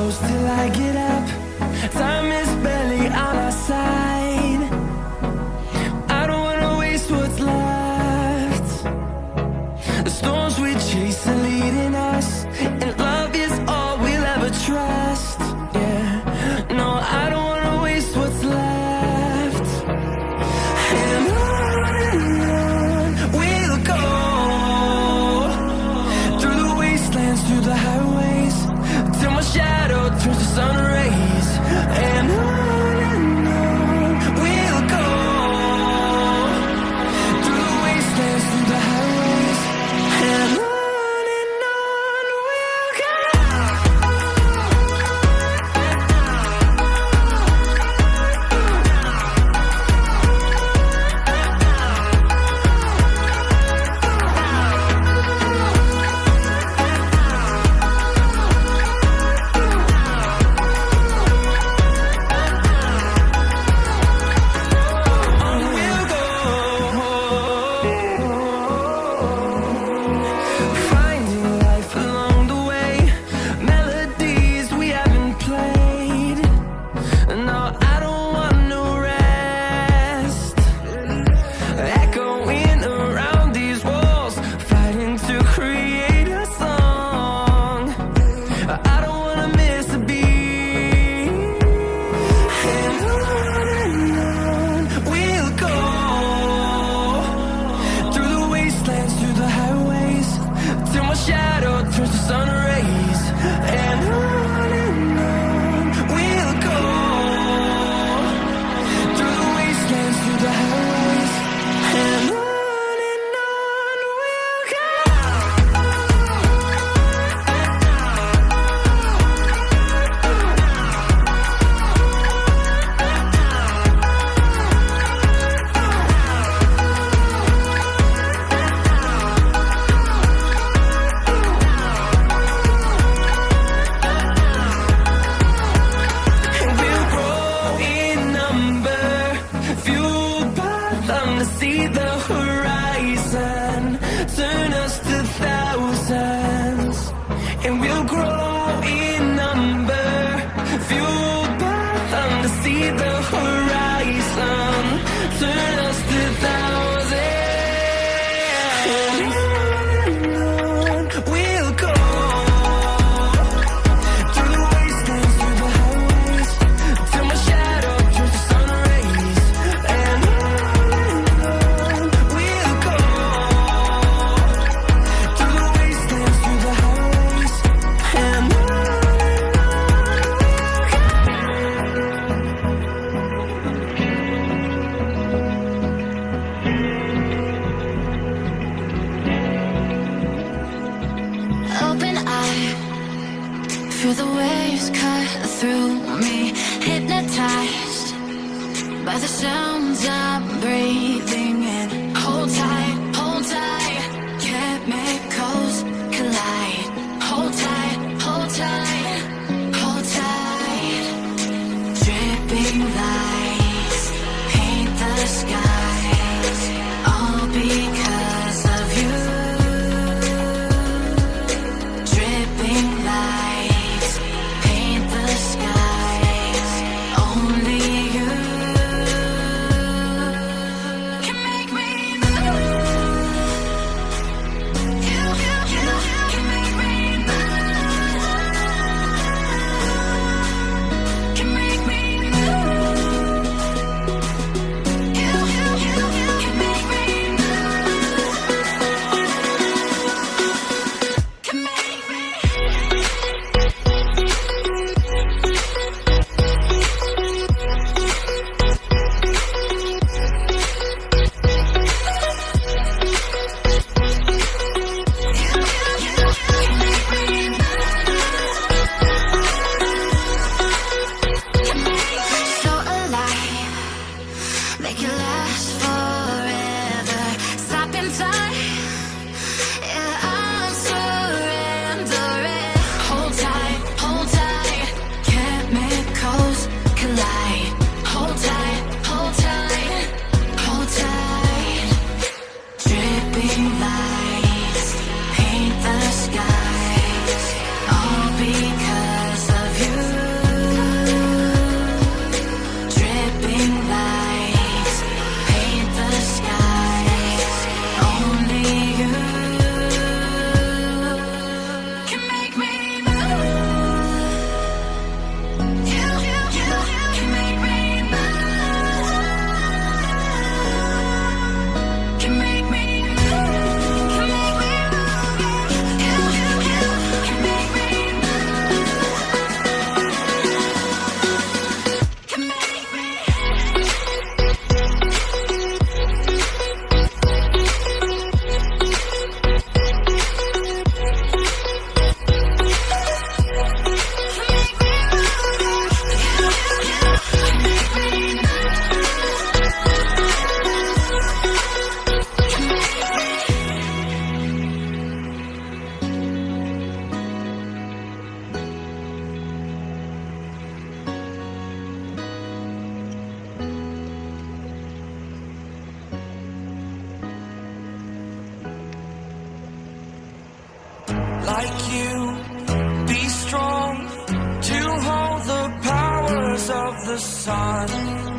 close till I get up. Time is barely on our side. I don't wanna waste what's left. The storms we chase are leading us, and love is all we'll ever trust. Yeah, no, I don't wanna waste what's left. And on we'll go, through the wastelands, through the highways, till my shadow turns to sun rays. And on we'll go, through the wastelands, through the highways, and on we'll go. Finding life along the way, melodies we haven't played. No, I don't want no rest. Echoing around these walls, fighting to create a song. I don't wanna miss a beat. And on we'll go, through the wastelands, through the highways, till my shadow turns to sun rays. And on we'll go, through the wastelands, through the highways, and on we'll go. And we'll grow in number, fueled by them to see the horizon, turn us to thousands. And we'll grow in number, fueled by them to see the horizon, turn us to thousands. And on we'll go, through the wastelands, through the highways, till my shadow turns to sun rays. And on we'll go, through the wastelands, through the highways, and on. Open eye, feel the waves cut through me, hypnotized by the sounds I'm breathing in. Hold tight, chemicals collide. Hold tight, hold tight, hold tight. Dripping lights paint the skies, all because of you. Dripping lights paint the skies, only you can make like you. Be strong to hold the powers of the sun.